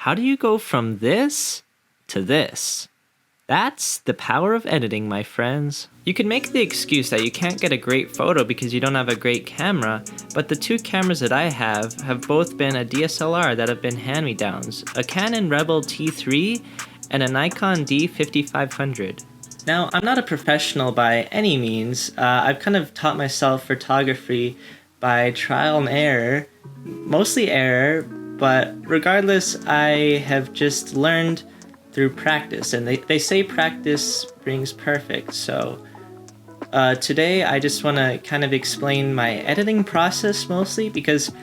How do you go from this to this? That's the power of editing, my friends. You can make the excuse that you can't get a great photo because you don't have a great camera, but the two cameras that I have both been a DSLR that have been hand-me-downs, a Canon Rebel T3 and a Nikon D5500. Now, I'm not a professional by any means. I've kind of taught myself photography by trial and error, mostly error, but regardless, I have just learned through practice, and they say practice brings perfect. So today I just want to kind of explain my editing process mostly, because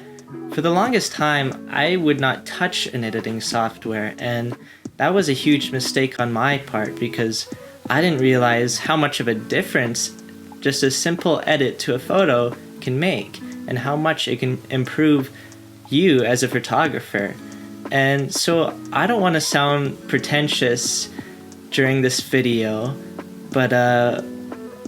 for the longest time I would not touch an editing software, and that was a huge mistake on my part because I didn't realize how much of a difference just a simple edit to a photo can make, and how much it can improve you as a photographer. And so I don't want to sound pretentious during this video, but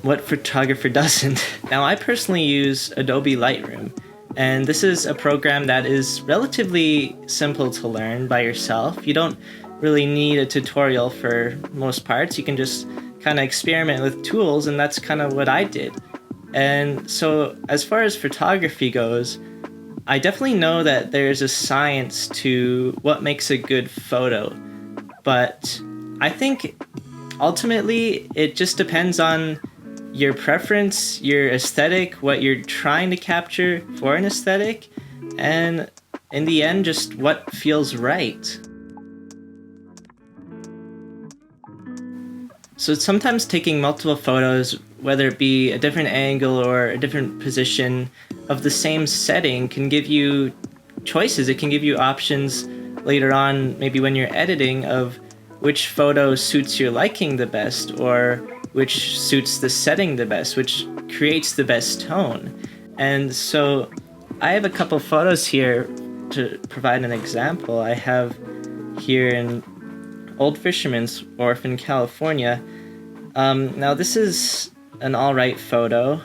what photographer doesn't? Now, I personally use Adobe Lightroom, and this is a program that is relatively simple to learn by yourself. You don't really need a tutorial for most parts. You can just kind of experiment with tools, and that's kind of what I did. And so as far as photography goes, I definitely know that there's a science to what makes a good photo, but I think ultimately it just depends on your preference, your aesthetic, what you're trying to capture for an aesthetic, and in the end, just what feels right. So sometimes taking multiple photos, whether it be a different angle or a different position of the same setting, can give you choices. It can give you options later on, maybe when you're editing, of which photo suits your liking the best, or which suits the setting the best, which creates the best tone. And so I have a couple photos here to provide an example. I have here in Old Fisherman's Wharf in California. Now this is an alright photo.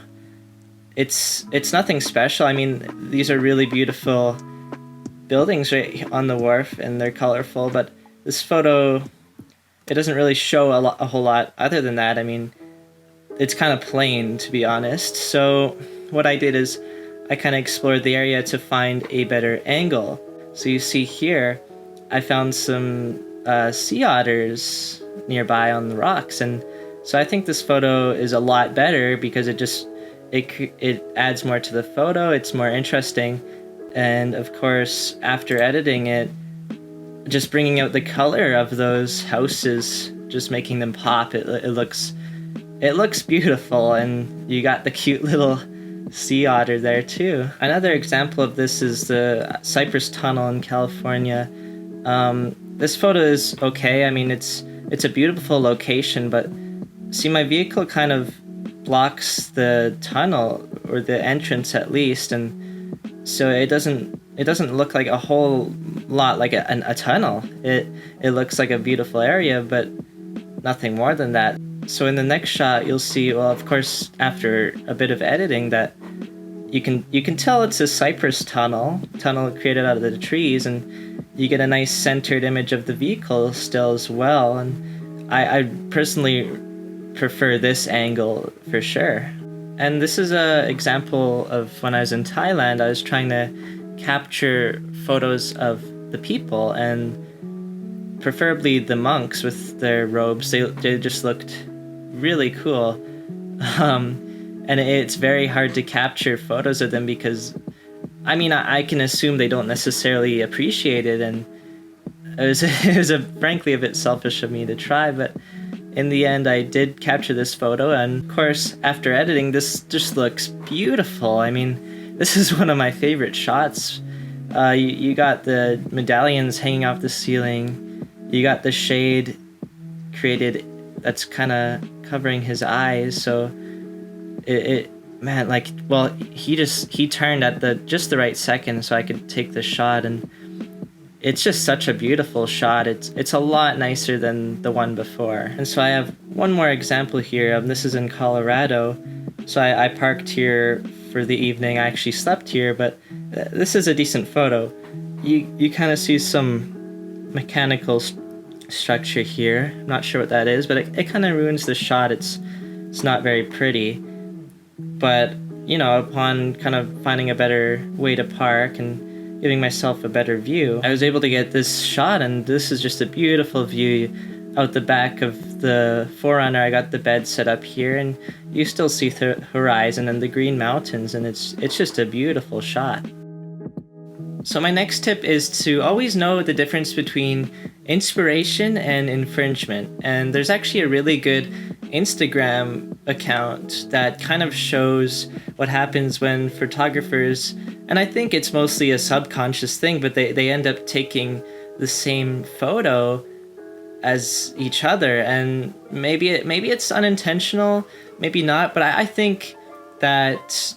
It's nothing special. I mean, these are really beautiful buildings right on the wharf, and they're colorful, but this photo, it doesn't really show a whole lot other than that. I mean, it's kind of plain, to be honest. So what I did is I kind of explored the area to find a better angle. So you see here, I found some sea otters nearby on the rocks, and so I think this photo is a lot better because it adds more to the photo, it's more interesting, and of course after editing it, just bringing out the color of those houses, just making them pop, it looks beautiful, and you got the cute little sea otter there too. Another example of this is the Cypress Tunnel in California. This photo is okay. I mean, it's a beautiful location, but see, my vehicle kind of blocks the tunnel, or the entrance at least, and so it doesn't look like a whole lot like a tunnel. It looks like a beautiful area, but nothing more than that. So in the next shot, you'll see, well, of course, after a bit of editing, that you can tell it's a cypress tunnel created out of the trees, and you get a nice centered image of the vehicle still as well. And I personally prefer this angle for sure. And this is a example of when I was in Thailand. I was trying to capture photos of the people, and preferably the monks with their robes. They just looked really cool. And it's very hard to capture photos of them because, I mean, I can assume they don't necessarily appreciate it, and it was frankly a bit selfish of me to try, but in the end I did capture this photo, and of course after editing, this just looks beautiful. I mean, this is one of my favorite shots. You got the medallions hanging off the ceiling, you got the shade created that's kind of covering his eyes, so man, like, well, he turned at just the right second so I could take the shot, and it's just such a beautiful shot. It's a lot nicer than the one before. And so I have one more example here. This is in Colorado. So I parked here for the evening. I actually slept here, but this is a decent photo. You kind of see some mechanical structure here. I'm not sure what that is, but it kind of ruins the shot. It's not very pretty. But, you know, upon kind of finding a better way to park and giving myself a better view, I was able to get this shot, and this is just a beautiful view out the back of the 4Runner. I got the bed set up here, and you still see the horizon and the green mountains, and it's just a beautiful shot. So my next tip is to always know the difference between inspiration and infringement. And there's actually a really good Instagram account that kind of shows what happens when photographers, and I think it's mostly a subconscious thing, but they end up taking the same photo as each other, and maybe it's unintentional, maybe not, but I think that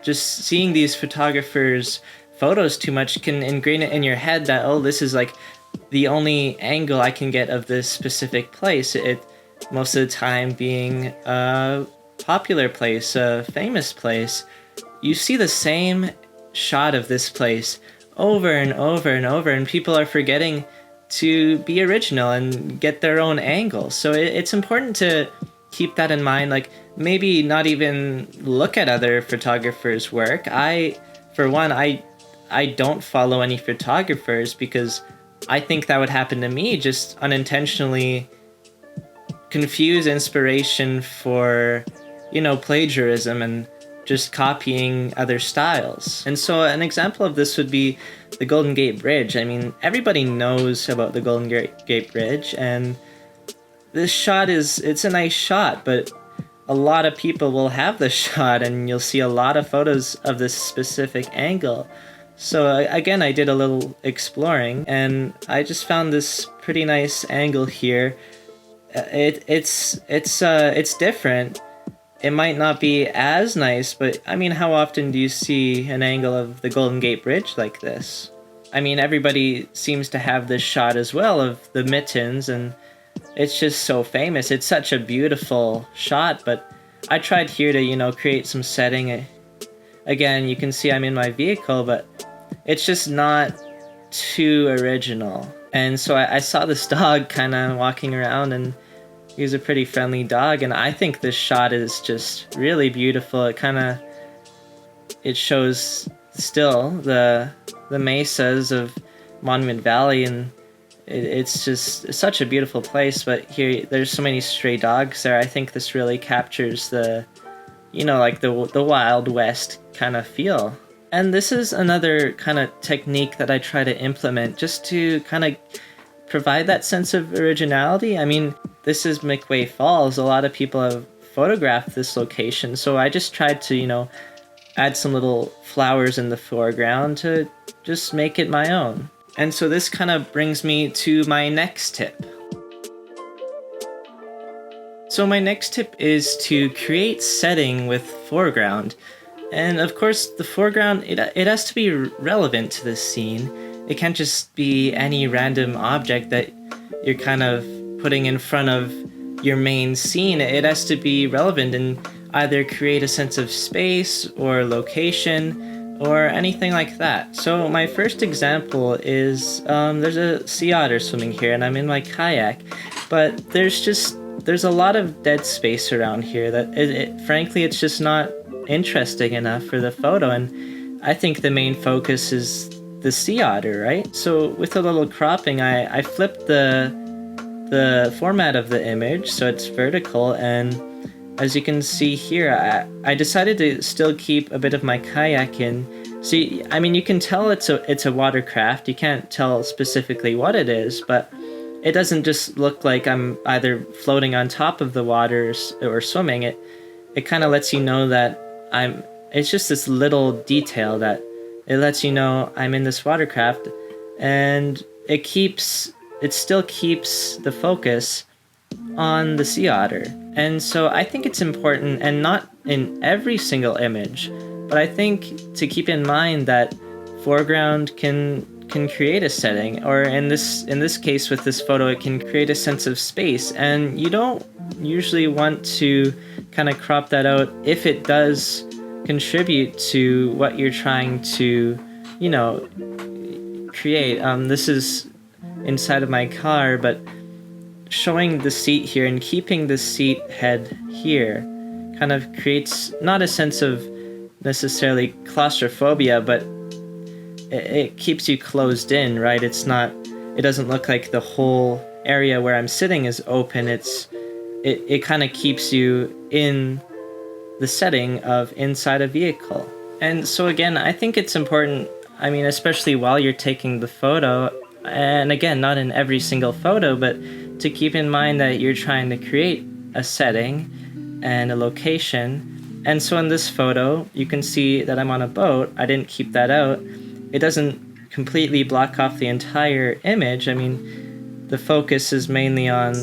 just seeing these photographers' photos too much can ingrain it in your head that, oh, this is like the only angle I can get of this specific place. It most of the time being a popular place, a famous place. You see the same shot of this place over and over and over, and people are forgetting to be original and get their own angle. So it's important to keep that in mind. Like, maybe not even look at other photographers' work. For one, I don't follow any photographers because I think that would happen to me, just unintentionally confuse inspiration for, you know, plagiarism and just copying other styles. And so an example of this would be the Golden Gate Bridge. I mean, everybody knows about the Golden Gate Bridge, and this shot it's a nice shot, but a lot of people will have this shot, and you'll see a lot of photos of this specific angle. So again, I did a little exploring, and I just found this pretty nice angle here. It's different. It might not be as nice, but I mean, how often do you see an angle of the Golden Gate Bridge like this? I mean, everybody seems to have this shot as well of the mittens, and it's just so famous. It's such a beautiful shot, but I tried here to, you know, create some setting. Again, you can see I'm in my vehicle, but it's just not too original. And so I saw this dog kind of walking around, and he was a pretty friendly dog, and I think this shot is just really beautiful. It shows still the mesas of Monument Valley, and it's just such a beautiful place. But here, there's so many stray dogs there. I think this really captures the, you know, like the Wild West kind of feel. And this is another kind of technique that I try to implement just to kind of provide that sense of originality. I mean, this is McWay Falls. A lot of people have photographed this location, so I just tried to, you know, add some little flowers in the foreground to just make it my own. And so this kind of brings me to my next tip. So my next tip is to create setting with foreground. And of course, the foreground, it has to be relevant to this scene. It can't just be any random object that you're kind of putting in front of your main scene. It has to be relevant and either create a sense of space or location or anything like that. So my first example is there's a sea otter swimming here, and I'm in my kayak, but there's a lot of dead space around here that frankly, it's just not interesting enough for the photo, and I think the main focus is the sea otter, right? So with a little cropping, I flipped the format of the image so it's vertical, and as you can see here, I decided to still keep a bit of my kayak in. See, I mean, you can tell it's a watercraft. You can't tell specifically what it is, but it doesn't just look like I'm either floating on top of the waters or swimming. It kind of lets you know that it's just this little detail that it lets you know I'm in this watercraft, and it still keeps the focus on the sea otter. And so I think it's important, and not in every single image, but I think to keep in mind that foreground can create a setting, or in this case with this photo, it can create a sense of space, and you don't usually want to kind of crop that out if it does contribute to what you're trying to, you know, create. This is inside of my car, but showing the seat here and keeping the seat head here kind of creates not a sense of necessarily claustrophobia, but it keeps you closed in, right? It doesn't look like the whole area where I'm sitting is open. It kind of keeps you in the setting of inside a vehicle. And so again, I think it's important, I mean, especially while you're taking the photo, and again, not in every single photo, but to keep in mind that you're trying to create a setting and a location. And so in this photo, you can see that I'm on a boat. I didn't keep that out. It doesn't completely block off the entire image. I mean, the focus is mainly on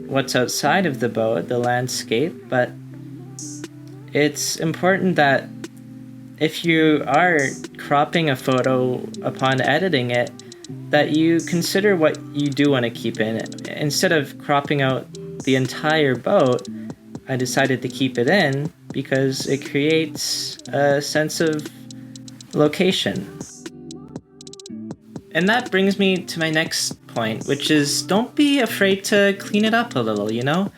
what's outside of the boat, the landscape, but it's important that if you are cropping a photo upon editing it, that you consider what you do want to keep in it. Instead of cropping out the entire boat, I decided to keep it in because it creates a sense of location. And that brings me to my next point, which is don't be afraid to clean it up a little, you know?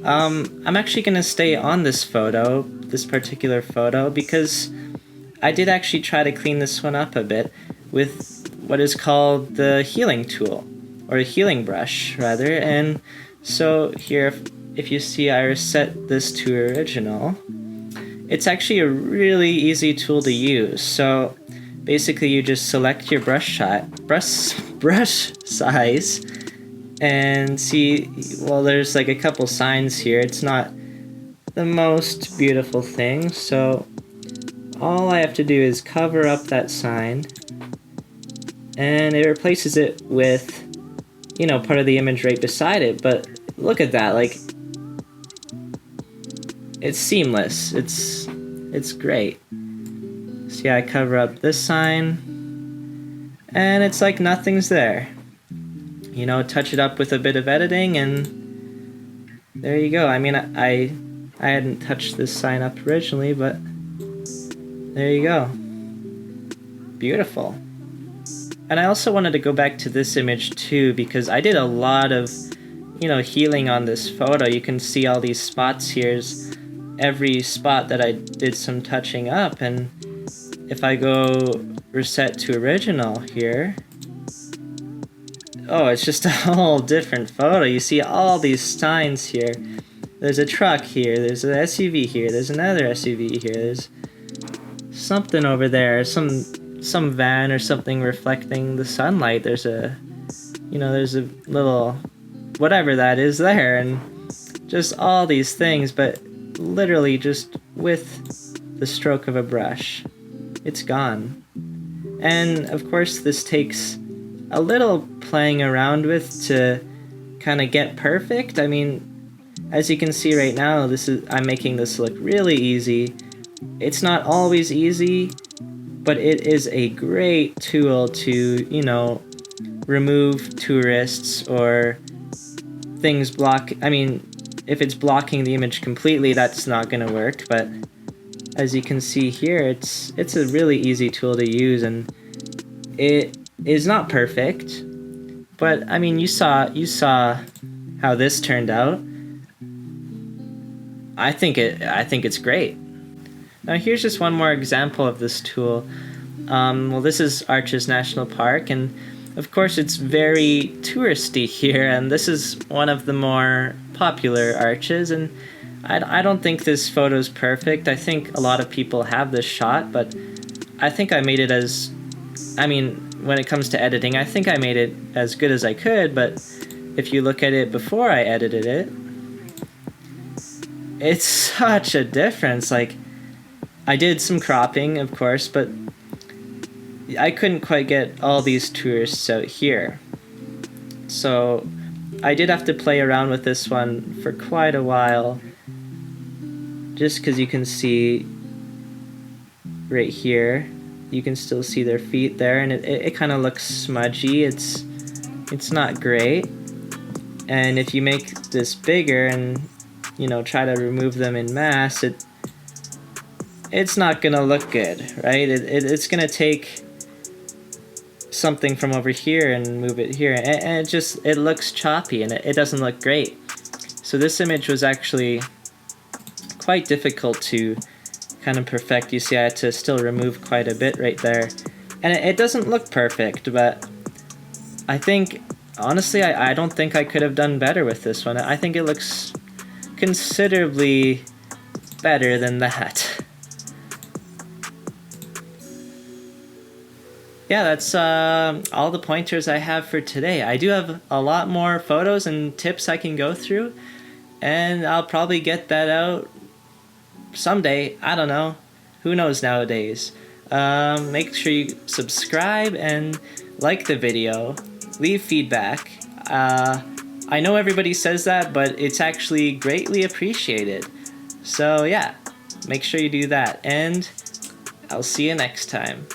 I'm actually going to stay on this particular photo, because I did actually try to clean this one up a bit with what is called the healing tool, or a healing brush, rather. And so here, if you see, I reset this to original. It's actually a really easy tool to use. So basically you just select your brush size, and see, well, there's like a couple signs here. It's not the most beautiful thing, so all I have to do is cover up that sign, and it replaces it with, you know, part of the image right beside it. But look at that, like, it's seamless. It's great. So yeah, I cover up this sign, and it's like nothing's there. You know, touch it up with a bit of editing, and there you go. I mean, I hadn't touched this sign up originally, but there you go. Beautiful. And I also wanted to go back to this image too, because I did a lot of, you know, healing on this photo. You can see all these spots here. Every spot that I did some touching up, and if I go reset to original here, oh, it's just a whole different photo. You see all these signs here. There's a truck here, there's an SUV here, there's another SUV here, there's something over there, some van or something reflecting the sunlight. There's a little whatever that is there, and just all these things, but literally just with the stroke of a brush, it's gone. And of course this takes a little playing around with to kind of get perfect. I mean, as you can see right now, I'm making this look really easy. It's not always easy, but it is a great tool to, you know, remove tourists or things if it's blocking the image completely, that's not going to work. But as you can see here, it's a really easy tool to use, and it is not perfect, but I mean, you saw how this turned out. I think it's great. Now here's just one more example of this tool. Well, this is Arches National Park, and of course it's very touristy here, and this is one of the more popular arches, and I don't think this photo is perfect. I think a lot of people have this shot, but I think I made it when it comes to editing, I think I made it as good as I could, but if you look at it before I edited it, it's such a difference. Like, I did some cropping, of course, but I couldn't quite get all these tourists out here. So I did have to play around with this one for quite a while, just because you can see right here, you can still see their feet there, and it kind of looks smudgy. It's not great. And if you make this bigger and, you know, try to remove them in mass, it's not gonna look good, right? It's gonna take something from over here and move it here, and it looks choppy, and it doesn't look great. So this image was actually quite difficult to kind of perfect. You see I had to still remove quite a bit right there, and it doesn't look perfect, but I think honestly I don't think I could have done better with this one. I think it looks considerably better than that. Yeah, that's all the pointers I have for today. I do have a lot more photos and tips I can go through, and I'll probably get that out someday. I don't know. Who knows nowadays? Make sure you subscribe and like the video. Leave feedback. I know everybody says that, but it's actually greatly appreciated. So yeah, make sure you do that, and I'll see you next time.